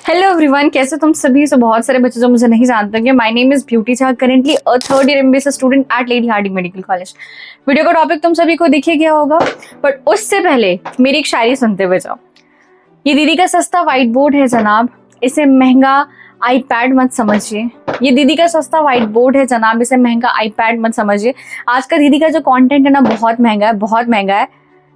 Hello everyone, कैसे तुम सभी। से बहुत सारे बच्चे जो मुझे नहीं जानते होंगे, my name is Beauty Jha, currently a third year MBA student at Lady Hardinge Medical College. Video का टॉपिक तुम सभी को दिख ही गया होगा, बट उससे पहले मेरी एक शायरी सुनते हुए जाओ। ये दीदी का सस्ता व्हाइट बोर्ड है जनाब, इसे महंगा आईपैड मत समझिए। ये दीदी का सस्ता व्हाइट बोर्ड है जनाब, इसे महंगा आईपैड मत समझिए। आज का दीदी का जो कंटेंट है ना, बहुत महंगा है, बहुत महंगा है,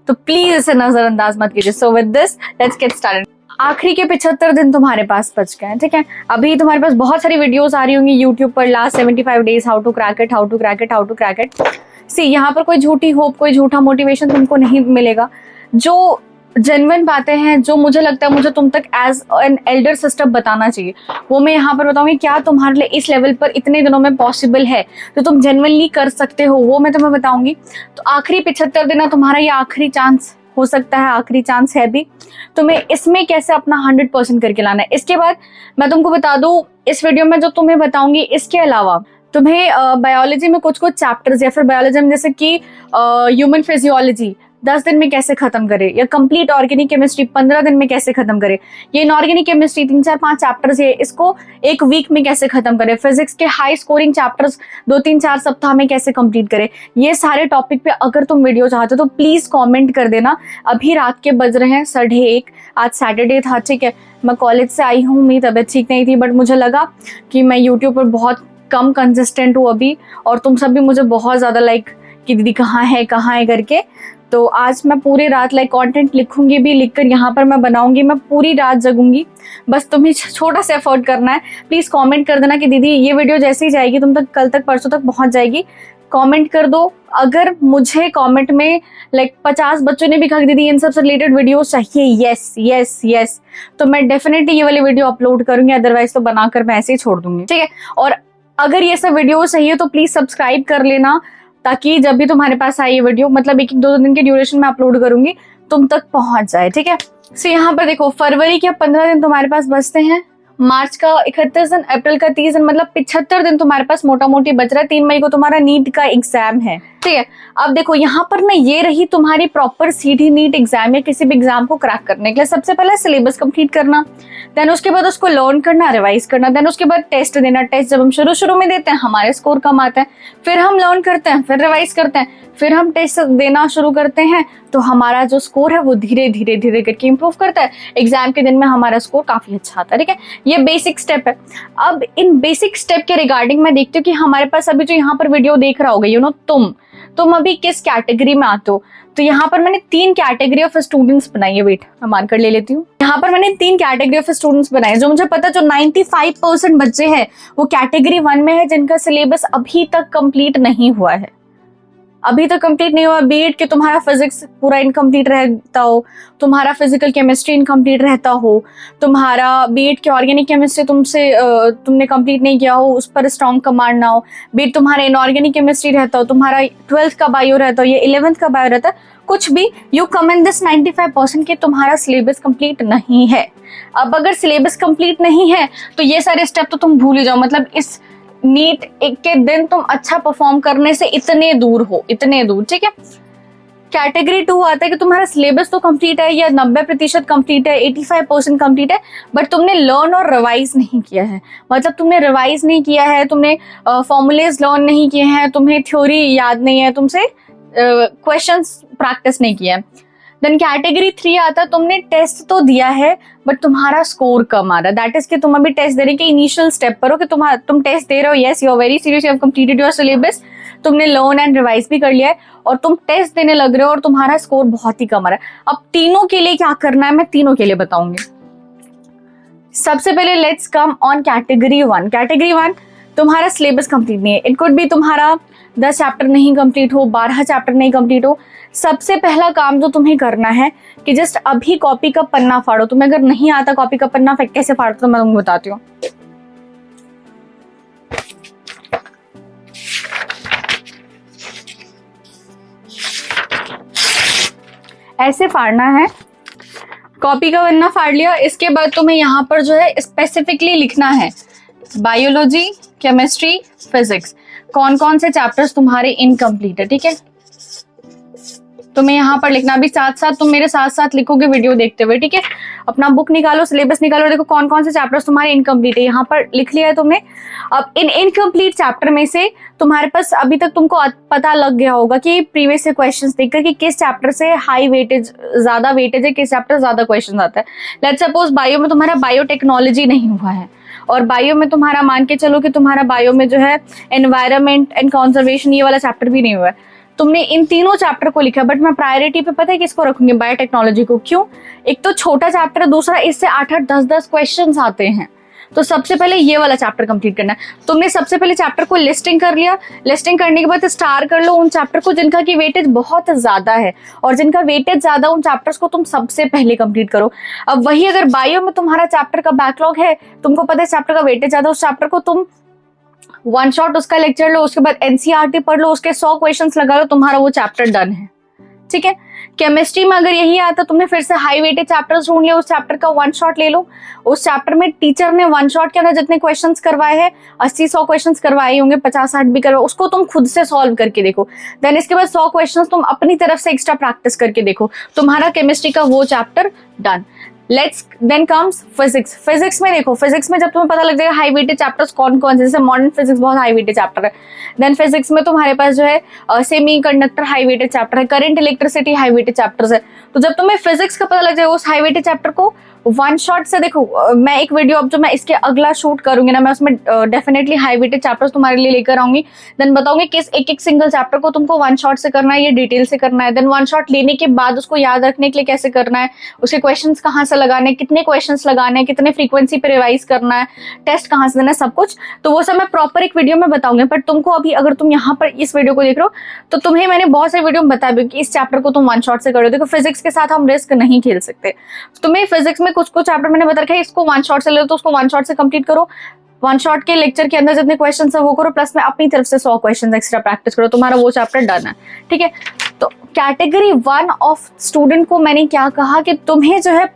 तो प्लीज इसे नजरअंदाज मत कीजिए। So with this let's get started. आखिरी के 75 दिन तुम्हारे पास बच गए हैं, ठीक है। अभी तुम्हारे पास बहुत सारी वीडियोस आ रही होंगी यूट्यूब पर, last 75 days, how to crack it, how to crack it, how to crack it. See, यहाँ पर कोई झूठी होप, कोई झूठा मोटिवेशन तुमको नहीं मिलेगा। जो जेन्युइन बातें हैं, जो मुझे लगता है मुझे तुम तक एज एन एल्डर सिस्टर बताना चाहिए, वो मैं यहाँ पर बताऊंगी। क्या तुम्हारे लिए इस लेवल पर इतने दिनों में पॉसिबल है जो तुम जेन्युइनली कर सकते हो, वो मैं तुम्हें बताऊंगी। तो आखिरी 75 दिन है तुम्हारा, ये आखिरी चांस हो सकता है, आखिरी चांस है भी। तुम्हें इसमें कैसे अपना 100% करके लाना है। इसके बाद मैं तुमको बता दूं, इस वीडियो में जो तुम्हें बताऊंगी, इसके अलावा तुम्हें बायोलॉजी में कुछ चैप्टर्स, या फिर बायोलॉजी में जैसे कि ह्यूमन फिजियोलॉजी 10 दिन में कैसे खत्म करे, या कंप्लीट ऑर्गेनिक केमिस्ट्री 15 दिन में कैसे खत्म करे, ये इनऑर्गेनिक केमिस्ट्री 3-4-5 चैप्टर्स है, इसको एक वीक में कैसे खत्म करे, फिजिक्स के हाई स्कोरिंग चैप्टर्स 2-3-4 सप्ताह में कैसे कंप्लीट करे, ये सारे टॉपिक पे अगर तुम वीडियो चाहते हो तो प्लीज कमेंट कर देना। अभी रात के बज रहे हैं 1:30, आज सैटरडे था, ठीक है। मैं कॉलेज से आई हूँ, मेरी तबीयत ठीक नहीं थी, बट मुझे लगा कि मैं यूट्यूब पर बहुत कम कंसिस्टेंट हूँ अभी, और तुम सब भी मुझे बहुत ज्यादा लाइक कि दीदी कहाँ है करके। तो आज मैं पूरी रात कंटेंट लिखूंगी भी, लिखकर यहाँ पर मैं बनाऊंगी, मैं पूरी रात जगूंगी। बस तुम्हें छोटा सा एफर्ट करना है। प्लीज कमेंट कर देना कि दीदी ये वीडियो जैसे ही जाएगी तुम तक, कल तक परसों तक पहुंच जाएगी। कमेंट कर दो। अगर मुझे कमेंट में 50 बच्चों ने भी कहा दीदी इन सब से रिलेटेड वीडियो चाहिए, यस यस यस, तो मैं डेफिनेटली ये वाली वीडियो अपलोड करूंगी, अदरवाइज तो बनाकर मैं ऐसे ही छोड़ दूंगी, ठीक है। और अगर ये सब वीडियो चाहिए तो प्लीज सब्सक्राइब कर लेना, ताकि जब भी तुम्हारे पास आए ये वीडियो, मतलब 1-2 दिन के ड्यूरेशन में अपलोड करूंगी, तुम तक पहुंच जाए, ठीक है। सो यहाँ पर देखो, फरवरी के 15 दिन तुम्हारे पास बचते हैं, मार्च का 31 दिन, अप्रैल का 30 दिन, मतलब 75 दिन तुम्हारे पास मोटा मोटी बच रहा है। 3 मई को तुम्हारा नीट का एग्जाम है, ठीक है। अब देखो यहाँ पर ना, ये रही तुम्हारी प्रॉपर सीधी नीट एग्जाम या किसी भी एग्जाम को क्रैक करने के लिए सबसे पहले सिलेबस कंप्लीट करना, देन उसके बाद उसको लर्न करना, रिवाइज करना, देन उसके बाद टेस्ट देना। टेस्ट जब हम शुरू में देते हैं हमारे स्कोर कम आते हैं, फिर हम लर्न करते हैं, फिर रिवाइज करते हैं, फिर हम टेस्ट देना शुरू करते हैं, तो हमारा जो स्कोर है वो धीरे धीरे करके इंप्रूव करता है। एग्जाम के दिन में हमारा स्कोर काफी अच्छा आता है, ठीक है। ये बेसिक स्टेप है। अब इन बेसिक स्टेप के रिगार्डिंग मैं देखती हूँ कि हमारे पास अभी जो यहाँ पर वीडियो देख रहा होगा, तुम अभी किस कैटेगरी में आते हो। तो यहाँ पर मैंने 3 कैटेगरी ऑफ स्टूडेंट्स बनाई है। वेट, मैं मार्कर ले लेती हूँ। यहाँ पर मैंने 3 कैटेगरी ऑफ स्टूडेंट्स बनाए, जो मुझे पता, जो 95% बच्चे हैं वो कैटेगरी 1 में है, जिनका सिलेबस अभी तक कंप्लीट नहीं हुआ है। अभी तक कंप्लीट नहीं हुआ। बीएड के तुम्हारा फिजिक्स पूरा इनकम्प्लीट रहता हो, तुम्हारा फिजिकल केमिस्ट्री इनकम्प्लीट रहता हो, तुम्हारा बीएड के ऑर्गेनिक केमिस्ट्री तुमने कंप्लीट नहीं किया हो, उस पर स्ट्रॉन्ग कमांड ना हो, बीएड तुम्हारा इनऑर्गेनिक केमिस्ट्री रहता हो, तुम्हारा 12th का बायो रहता हो, या 11th का बायो रहता है, कुछ भी, यू कम इन दिस 95% के तुम्हारा सिलेबस कंप्लीट नहीं है। अब अगर सिलेबस कंप्लीट नहीं है तो ये सारे स्टेप तो तुम भूल ही जाओ। मतलब इस नीट एक के दिन तुम अच्छा परफॉर्म करने से इतने दूर हो, इतने दूर, ठीक है। कैटेगरी 2 आता है कि तुम्हारा सिलेबस तो कंप्लीट है, या 90% कंप्लीट है, 85% कंप्लीट है, बट तुमने लर्न और रिवाइज नहीं किया है। मतलब तुमने रिवाइज नहीं किया है, तुमने फॉर्मूलेज लर्न नहीं किए हैं, तुम्हें थ्योरी याद नहीं है, तुमसे क्वेश्चंस प्रैक्टिस नहीं किया है। देन कैटेगरी 3 आता है, तुमने टेस्ट तो दिया है बट तुम्हारा स्कोर कम आ रहा है। दैट इज कि तुम अभी टेस्ट दे रहे हो कि इनिशियल स्टेप पर हो, कि तुम टेस्ट दे रहे हो, yes you are very serious, you have completed your syllabus, तुमने लर्न एंड रिवाइज भी कर लिया है, और तुम टेस्ट देने लग रहे हो और तुम्हारा स्कोर बहुत ही कम आ रहा है। अब तीनों के लिए क्या करना है, मैं तीनों के लिए बताऊंगी। सबसे पहले let's come on category 1। Category 1 तुम्हारा सिलेबस कंप्लीट नहीं है। इट कुड बी तुम्हारा 10 चैप्टर नहीं कंप्लीट हो, 12 चैप्टर नहीं कंप्लीट हो। सबसे पहला काम जो तुम्हें करना है कि जस्ट अभी कॉपी का पन्ना फाड़ो। तुम्हें अगर नहीं आता कॉपी का पन्ना कैसे फाड़ो, तो मैं तुमको बताती हूँ। ऐसे फाड़ना है, कॉपी का पन्ना फाड़ लिया। इसके बाद तुम्हें यहाँ पर जो है स्पेसिफिकली लिखना है बायोलॉजी, केमिस्ट्री, फिजिक्स, कौन कौन से चैप्टर्स तुम्हारे इनकम्प्लीट है, ठीक है। तुम्हें यहाँ पर लिखना भी साथ साथ, तुम मेरे साथ साथ लिखोगे वीडियो देखते हुए, ठीक है। अपना बुक निकालो, सिलेबस निकालो, देखो कौन कौन से चैप्टर्स तुम्हारे इनकम्प्लीट है, यहाँ पर लिख लिया है तुमने। अब इन इनकम्प्लीट चैप्टर में से तुम्हारे पास अभी तक तुमको पता लग गया होगा कि प्रीवियस से क्वेश्चंस देखकर कि किस चैप्टर से हाई वेटेज, ज्यादा वेटेज है, किस चैप्टर ज्यादा क्वेश्चन आता है। लेट्स सपोज बायो में तुम्हारा बायोटेक्नोलॉजी नहीं हुआ है, और बायो में तुम्हारा मान के चलो कि तुम्हारा बायो में जो है एनवायरमेंट एंड कंजर्वेशन ये वाला चैप्टर भी नहीं हुआ है। तुमने इन तीनों चैप्टर को लिखा, बट मैं प्रायोरिटी पे पता है किसको रखूंगी, बायोटेक्नोलॉजी को। क्यों? एक तो छोटा चैप्टर है, दूसरा इससे 8-8, 10-10 क्वेश्चंस आते हैं। तो सबसे पहले ये वाला चैप्टर कंप्लीट करना है। तुमने सबसे पहले चैप्टर को लिस्टिंग कर लिया, लिस्टिंग करने के बाद स्टार कर लो उन चैप्टर को जिनका की वेटेज बहुत ज्यादा है, और जिनका वेटेज ज्यादा उन चैप्टर्स को तुम सबसे पहले कंप्लीट करो। अब वही अगर बायो में तुम्हारा चैप्टर का बैकलॉग है, तुमको पता है चैप्टर का वेटेज ज्यादा, उस चैप्टर को तुम वन शॉट उसका लेक्चर लो, उसके बाद एनसीईआरटी पढ़ लो, उसके 100 क्वेश्चंस लगा लो, तुम्हारा वो चैप्टर डन है, ठीक है। केमिस्ट्री में अगर यही आता, तुमने फिर से हाई वेटेज चैप्टर्स ढूंढ लिया, उस चैप्टर का वन शॉट ले लो। उस चैप्टर में टीचर ने वन शॉट के अंदर जितने क्वेश्चंस करवाए हैं, 80-100 क्वेश्चंस करवाए होंगे, 50-60 भी करवाए, उसको तुम खुद से सॉल्व करके देखो। देन इसके बाद 100 क्वेश्चंस तुम अपनी तरफ से एक्स्ट्रा प्रैक्टिस करके देखो, तुम्हारा केमिस्ट्री का वो chapter done. Then comes physics. Physics में देखो, फिजिक्स में जब तुम्हें पता लग जाएगा हाई वेटेज चैप्टर्स कौन कौन से, जैसे मॉडर्न फिजिक्स बहुत हाई वेटेज चैप्टर है, देन फिजिक्स में तुम्हारे पास जो है semi conductor high weightage chapter है, current electricity high weightage chapters है। तो जब तुम्हें फिजिक्स का पता लग जाएगा उस हाई वेटेज चैप्टर को वन शॉट से देखो, मैं एक वीडियो अब जो मैं इसके अगला शूट करूंगी ना, मैं उसमें डेफिनेटली हाई वेटेज चैप्टर्स तुम्हारे लिए लेकर आऊंगी। देन बताऊंगी किस एक एक सिंगल चैप्टर को तुमको वन शॉट से करना है, ये डिटेल से करना है। देन वन शॉट लेने के बाद उसको याद रखने के लिए कैसे करना है, उसके क्वेश्चंस कहाँ से लगाने, कितने क्वेश्चंस लगाने, कितने फ्रीक्वेंसी पे रिवाइज करना है, टेस्ट कहाँ से देना है, सब कुछ। तो वो सब मैं प्रॉपर एक वीडियो में बताऊंगी। बट तुमको अभी अगर तुम यहाँ पर इस वीडियो को देख रहे हो तो तुम्हें मैंने बहुत सारे वीडियो में बताया भी कि इस चैप्टर को तुम वन शॉट से करो। देखो फिजिक्स के साथ हम रिस्क नहीं खेल सकते, तुम्हें फिजिक्स में कुछ कुछ चैप्टर मैंने बता रखा है, इसको वन शॉट से ले लो तो उसको वन शॉट से कंप्लीट करो। वन शॉट के लेक्चर के अंदर जितने क्वेश्चंस है वो करो, प्लस में अपनी तरफ से 100 क्वेश्चंस एक्स्ट्रा प्रैक्टिस करो, तुम्हारा वो चैप्टर डन है, ठीक है। तो कैटेगरी 1 ऑफ स्टूडेंट को मैंने क्या कहा कि तुम्हें जो है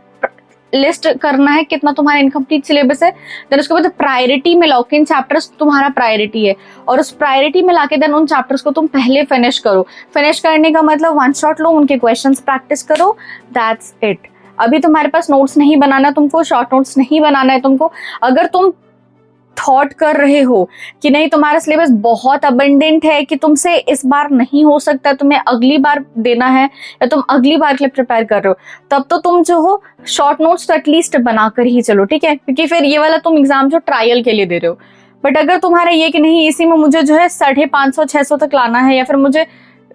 लिस्ट करना है कितना तुम्हारा इनकम्प्लीट सिलेबस है। देन उसके बाद प्रायोरिटी में लाओ, किन चैप्टर्स तुम्हारा प्रायोरिटी है, और उस प्रायोरिटी में लाके देन उन चैप्टर्स को तुम पहले फिनिश करो। फिनिश करने का मतलब वन शॉट लो, उनके क्वेश्चंस प्रैक्टिस करो, दैट्स इट। अभी तुम्हारे पास नोट्स नहीं बनाना, तुमको शॉर्ट नोट्स नहीं बनाना है तुमको। अगर तुम थॉट कर रहे हो कि नहीं तुम्हारा सिलेबस बहुत अबंडेंट है कि तुमसे इस बार नहीं हो सकता, तुम्हें अगली बार देना है, या तुम अगली बार के लिए प्रिपेयर कर रहे हो, तब तो तुम जो हो शॉर्ट नोट्स तो एटलीस्ट बनाकर ही चलो, ठीक है। क्योंकि फिर ये वाला तुम एग्जाम जो ट्रायल के लिए दे रहे हो। बट अगर तुम्हारा ये कि नहीं इसी में मुझे जो है 550-600 तक लाना है, या फिर मुझे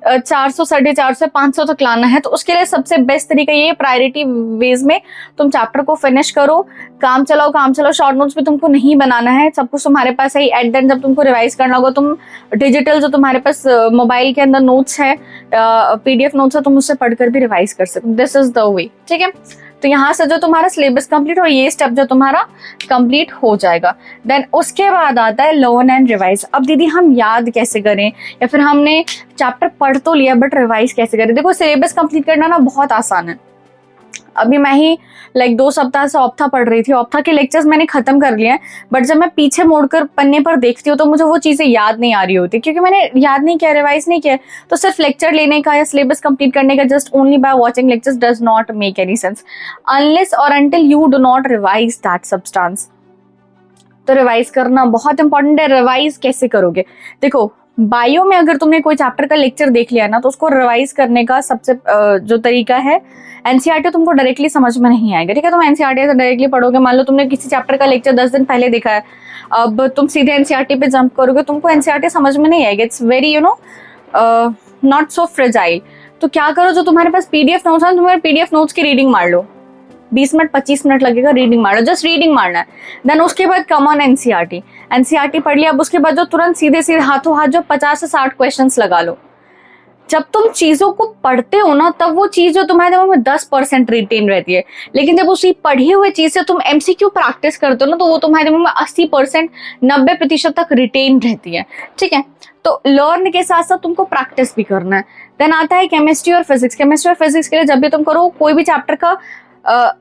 400, 450 से 500 तक लाना है, तो उसके लिए सबसे बेस्ट तरीका ये प्रायोरिटी वेज में तुम चैप्टर को फिनिश करो, काम चलाओ। शॉर्ट नोट्स भी तुमको नहीं बनाना है, सब कुछ तुम्हारे पास है। एट देन जब तुमको रिवाइज करना होगा, तुम डिजिटल जो तुम्हारे पास मोबाइल के अंदर नोट्स है, PDF नोट्स है, तुम उससे पढ़कर भी रिवाइज कर सकते हो। दिस इज द वे, ठीक है। तो यहाँ से जो तुम्हारा सिलेबस कंप्लीट और ये स्टेप जो तुम्हारा कंप्लीट हो जाएगा। देन उसके बाद आता है लर्न एंड रिवाइज। अब दीदी हम याद कैसे करें, या फिर हमने चैप्टर पढ़ तो लिया बट रिवाइज कैसे करें। देखो सिलेबस कंप्लीट करना ना बहुत आसान है। अभी मैं ही 2 सप्ताह से ऑप्था पढ़ रही थी, ऑप्था के लेक्चर्स मैंने खत्म कर लिए हैं, बट जब मैं पीछे मोड़कर पन्ने पर देखती हूँ तो मुझे वो चीजें याद नहीं आ रही होती, क्योंकि मैंने याद नहीं किया, रिवाइज नहीं किया। तो सिर्फ लेक्चर लेने का या सिलेबस कंप्लीट करने का just only by watching lectures does not make any sense unless और until you do not revise that substance. तो रिवाइज करना बहुत इंपॉर्टेंट है। रिवाइज कैसे करोगे, देखो बायो में अगर तुमने कोई चैप्टर का लेक्चर देख लिया ना, तो उसको रिवाइज करने का सबसे जो तरीका है, एनसीईआरटी तुमको डायरेक्टली समझ में नहीं आएगा, ठीक है। तुम एनसीईआरटी से डायरेक्टली पढ़ोगे, मान लो तुमने किसी चैप्टर का लेक्चर 10 दिन पहले देखा है, अब तुम सीधे एनसीईआरटी पे जंप करोगे, तुमको एनसीईआरटी समझ में नहीं आएगा। It's very not so fragile. तो क्या करो, जो तुम्हारे पास PDF नोट्स है, तुम्हारे PDF नोट्स की रीडिंग मार लो, 20 मिनट 25 मिनट लगेगा, रीडिंग मार लो, जस्ट रीडिंग मारना है। देन उसके बाद कम ऑन एनसीईआरटी पढ़ लिया। अब उसके बाद जो तुरंत सीधे सीधे हाथों हाथ जो 50 से 60 क्वेश्चंस लगा लो। जब तुम चीजों को पढ़ते हो ना, तब वो चीज जो तुम्हारे दिमाग में 10% रिटेन रहती है, लेकिन जब उसी पढ़ी हुई चीज से तुम MCQ प्रैक्टिस करते हो ना, तो वो तुम्हारे दिमाग में 80%, 90% तक रिटेन रहती है, ठीक है। तो लर्न के साथ साथ तुमको प्रैक्टिस भी करना है। देन आता है केमिस्ट्री और फिजिक्स। केमिस्ट्री और फिजिक्स के लिए जब भी तुम करो कोई भी चैप्टर का,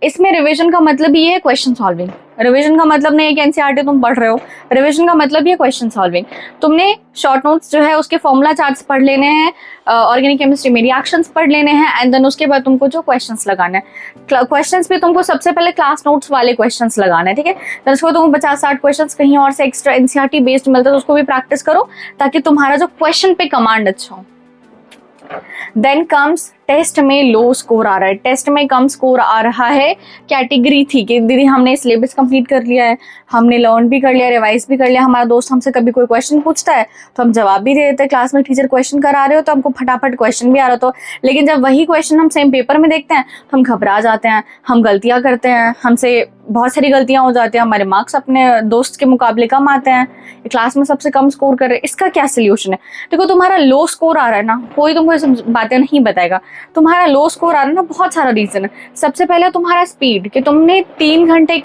इसमें रिविजन का मतलब ये है क्वेश्चन सॉल्विंग। रिवीजन का मतलब नहीं है कि एनसीईआरटी तुम पढ़ रहे हो, रिवीजन का मतलब ये क्वेश्चन सॉल्विंग। तुमने शॉर्ट नोट्स जो है उसके फॉर्मूला चार्ट्स पढ़ लेने हैं, ऑर्गेनिक केमिस्ट्री में रिएक्शंस पढ़ लेने हैं, एंड देन उसके बाद तुमको जो क्वेश्चंस लगाना है, क्वेश्चंस भी तुमको सबसे पहले क्लास नोट्स वाले क्वेश्चंस लगाना है, ठीक है। तो उसको तुमको 50-60 क्वेश्चंस कहीं और से एक्स्ट्रा एनसीईआरटी बेस्ड मिलता है तो उसको भी प्रैक्टिस करो ताकि तुम्हारा जो क्वेश्चन पे कमांड अच्छा हो। देन कम्स टेस्ट में लो स्कोर आ रहा है, टेस्ट में कम स्कोर आ रहा है। कैटेगरी थी कि दीदी हमने सिलेबस कंप्लीट कर लिया है, हमने लर्न भी कर लिया, रिवाइज भी कर लिया, हमारा दोस्त हमसे कभी कोई क्वेश्चन पूछता है तो हम जवाब भी दे देते हैं, क्लास में टीचर क्वेश्चन करा रहे हो तो हमको फटाफट क्वेश्चन भी आ रहा था। लेकिन जब वही क्वेश्चन हम सेम पेपर में देखते हैं तो हम घबरा जाते हैं, हम गलतियां करते हैं, हमसे बहुत सारी गलतियां हो जाती हैं, हमारे मार्क्स अपने दोस्त के मुकाबले कम आते हैं, क्लास में सबसे कम स्कोर कर रहे हैं। इसका क्या सोल्यूशन है? देखो तुम्हारा लो स्कोर आ रहा है ना, कोई तुमको ये सब बातें नहीं बताएगा। तुम्हारा लो स्कोर आ रहा है ना, बहुत सारा रीजन है। सबसे पहले तुम्हारा स्पीड, कि तुमने 3 घंटे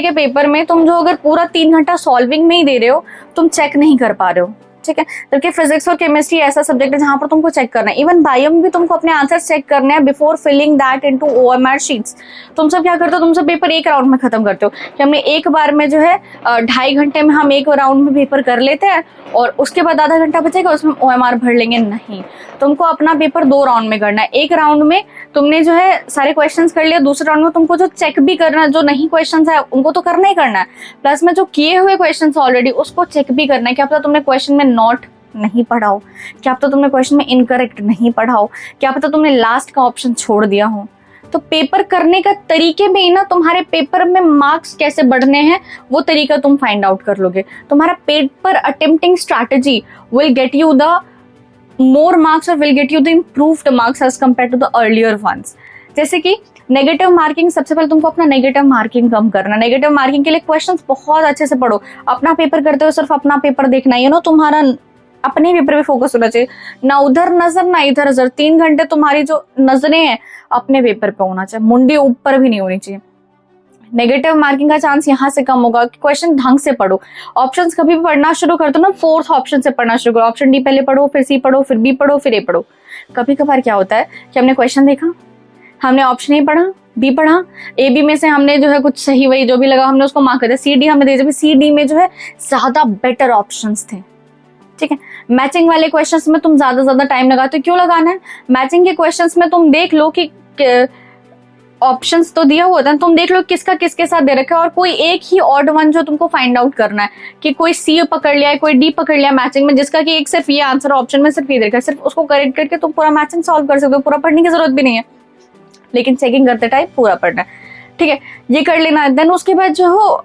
के पेपर में तुम जो अगर पूरा 3 घंटा सॉल्विंग में ही दे रहे हो, तुम चेक नहीं कर पा रहे हो, ठीक है। जबकि फिजिक्स और केमिस्ट्री ऐसा सब्जेक्ट है जहां पर तुमको चेक करना है। इवन बायो में भी तुमको अपने आंसर्स चेक करने हैं before filling that into OMR sheets. तुम सब क्या करते हो, तुम सब पेपर एक राउंड में खत्म करते हो कि हमने एक बार में जो है 2.5 घंटे में हम एक राउंड में पेपर कर लेते हैं और उसके बाद आधा घंटा बचेगा उसमें ओएमआर भर लेंगे। नहीं, तुमको अपना पेपर 2 राउंड में करना है। एक राउंड में तुमने जो है सारे क्वेश्चंस कर लिया, दूसरे राउंड में तुमको जो चेक भी करना है, जो नहीं क्वेश्चंस है उनको तो करना ही करना है, प्लस में जो किए हुए क्वेश्चंस ऑलरेडी उसको चेक भी करना है। क्या पता तुमने क्वेश्चन में नॉट नहीं पढ़ा हो, क्या पता तुमने क्वेश्चन में इनकरेक्ट नहीं पढ़ा हो, क्या पता तुमने लास्ट का ऑप्शन छोड़ दिया हो। तो पेपर करने का तरीके में ही ना तुम्हारे पेपर में मार्क्स कैसे बढ़ने हैं वो तरीका तुम फाइंड आउट कर लोगे। तुम्हारा paper attempting strategy will get you the more marks or will get you the improved marks as compared to the earlier ones। जैसे कि नेगेटिव मार्किंग, सबसे पहले तुमको अपना नेगेटिव मार्किंग कम करना। नेगेटिव मार्किंग के लिए क्वेश्चंस बहुत अच्छे से पढ़ो। अपना पेपर करते हो सिर्फ अपना पेपर देखना है, तुम्हारा अपने पेपर पे फोकस होना चाहिए, ना उधर नजर ना इधर नजर। 3 घंटे तुम्हारी जो नजरें हैं अपने पेपर पे होना चाहिए, मुंडी ऊपर भी नहीं होनी चाहिए। नेगेटिव मार्किंग का चांस यहाँ से कम होगा। क्वेश्चन ढंग से पढ़ो। ऑप्शंस कभी भी पढ़ना शुरू करते हो ना, 4th ऑप्शन से पढ़ना शुरू करो। ऑप्शन डी पहले पढ़ो, फिर सी पढ़ो, फिर बी पढ़ो, फिर ए पढ़ो। कभी कभार क्या होता है कि हमने क्वेश्चन देखा, हमने ऑप्शन ए पढ़ा, बी पढ़ा, ए बी में से हमने जो है कुछ सही वही जो भी लगा हमने उसको मार्क कर दिया, सी डी हमने दे दिया। सी डी में जो है ज्यादा बेटर ऑप्शंस थे, ठीक है। मैचिंग वाले क्वेश्चंस में तुम ज्यादा टाइम लगाते हो, क्यों लगाना है? मैचिंग के क्वेश्चंस में तुम देख लो कि ऑप्शंस तो दिया हुआ था, तुम देख लो किसका किसके साथ दे रखा है और कोई एक ही ऑड वन जो तुमको फाइंड आउट करना है कि कोई सी पकड़ लिया है, कोई डी पकड़ लिया मैचिंग में, जिसका कि एक सिर्फ ये आंसर ऑप्शन में सिर्फ ये दे रखा है। सिर्फ उसको करेक्ट करके तुम पूरा मैचिंग सॉल्व कर सकते हो, पूरा पढ़ने की जरूरत भी नहीं है, लेकिन चेकिंग करते टाइम पूरा पढ़ना है, ठीक है। ये कर लेना है। देन उसके बाद जो हो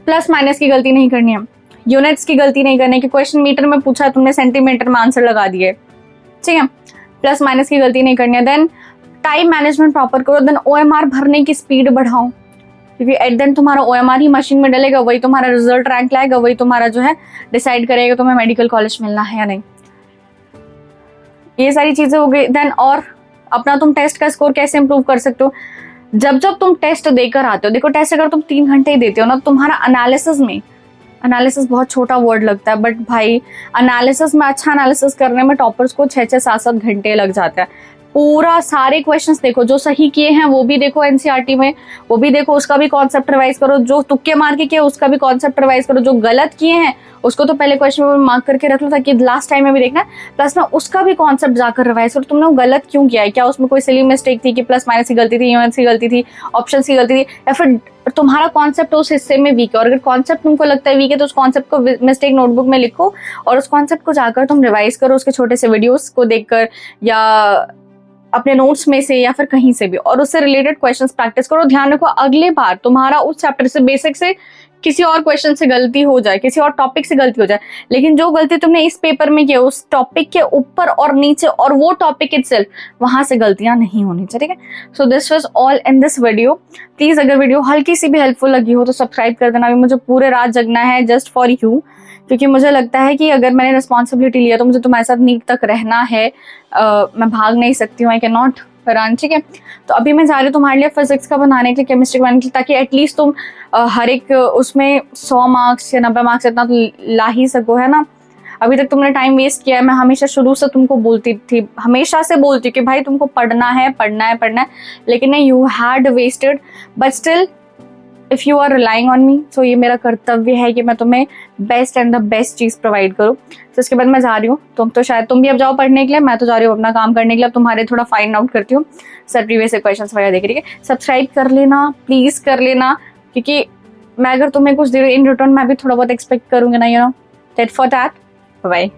प्लस माइनस की गलती नहीं करनी है, यूनिट्स की गलती नहीं करनी है कि क्वेश्चन मीटर में पूछा है तुमने सेंटीमीटर में आंसर लगा दिए, ठीक है। प्लस माइनस की गलती नहीं करनी है। देन टाइम मैनेजमेंट प्रॉपर करो। देन ओएमआर भरने की स्पीड बढ़ाओ, क्योंकि एट देन तुम्हारा ओएमआर ही मशीन में डलेगा, वही तुम्हारा रिजल्ट रैंक लाएगा, वही तुम्हारा जो है डिसाइड करेगा तुम्हें मेडिकल कॉलेज मिलना है या नहीं। ये सारी चीजें हो गई। देन और अपना तुम टेस्ट का स्कोर कैसे इंप्रूव कर सकते हो? जब तुम टेस्ट देकर आते हो, देखो टेस्ट अगर तुम 3 घंटे ही देते हो ना, तुम्हारा एनालिसिस बहुत छोटा वर्ड लगता है, बट भाई एनालिसिस में अच्छा एनालिसिस करने में टॉपर्स को 6-6, 7-7 घंटे लग जाता है। पूरा सारे क्वेश्चंस देखो, जो सही किए हैं वो भी देखो एनसीईआरटी में, वो भी देखो, उसका भी कॉन्सेप्ट रिवाइज करो, जो तुक्के मार के किए उसका भी कॉन्सेप्ट रिवाइज करो, जो गलत किए हैं उसको तो पहले क्वेश्चन पेपर मार्क करके रख लो ताकि लास्ट टाइम में भी देखना, प्लस में उसका भी कॉन्सेप्ट जाकर रिवाइज करो। तुमने वो गलत क्यों किया है, क्या उसमें कोई सिली मिस्टेक थी कि प्लस माइनस की गलती थी, यूनिट्स की गलती थी, ऑप्शन की गलती थी, या फिर तुम्हारा कॉन्सेप्ट उस हिस्से में वीक है। और अगर कॉन्सेप्ट तुमको लगता है वीक है तो उस कॉन्सेप्ट को मिस्टेक नोटबुक में लिखो और उस कॉन्सेप्ट को जाकर तुम रिवाइज करो, उसके छोटे से वीडियोस को देखकर या अपने नोट्स में से या फिर कहीं से भी, और उससे रिलेटेड क्वेश्चंस प्रैक्टिस करो। ध्यान रखो अगले बार तुम्हारा उस चैप्टर से बेसिक से किसी और क्वेश्चन से गलती हो जाए, किसी और टॉपिक से गलती हो जाए, लेकिन जो गलती तुमने इस पेपर में की उस टॉपिक के ऊपर और नीचे और वो टॉपिक इटसेल्फ, वहां से गलतियां नहीं होनी चाहिए, ठीक है। So this was all in this video. Please अगर वीडियो हल्की सी भी हेल्पफुल लगी हो तो सब्सक्राइब कर देना। अभी मुझे पूरे रात जगना है जस्ट फॉर यू, क्योंकि मुझे लगता है कि अगर मैंने रिस्पॉन्सिबिलिटी लिया तो मुझे तुम्हारे साथ नीट तक रहना है। मैं भाग नहीं सकती हूँ, आई कैन नॉट रन, ठीक है। तो अभी मैं जा रही हूँ तुम्हारे लिए फिजिक्स का बनाने के लिए, केमिस्ट्री बनाने के लिए, ताकि एटलीस्ट तुम हर एक उसमें 100 मार्क्स या 90 मार्क्स इतना तो ला ही सको, है ना। अभी तक तुमने टाइम वेस्ट किया है। मैं हमेशा शुरू से तुमको बोलती थी, हमेशा से बोलती कि भाई तुमको पढ़ना है, लेकिन नहीं, you had wasted, but still if you are relying on me, so ये मेरा कर्तव्य है कि मैं तुम्हें बेस्ट एंड द बेस्ट चीज़ प्रोवाइड करूँ। तो इसके बाद मैं जा रही हूँ, तुम तो शायद तुम भी अब जाओ पढ़ने के लिए, मैं तो जा रही हूँ अपना काम करने के लिए। अब तुम्हारे थोड़ा फाइंड आउट करती हूँ सर प्रीवियस क्वेश्चन वगैरह देख रही है। सब्सक्राइब कर लेना, प्लीज़ कर लेना, क्योंकि मैं अगर तुम्हें कुछ दे रही हूँ इन रिटर्न मैं भी थोड़ा बहुत एक्सपेक्ट करूँगी ना, you know. That for that, bye.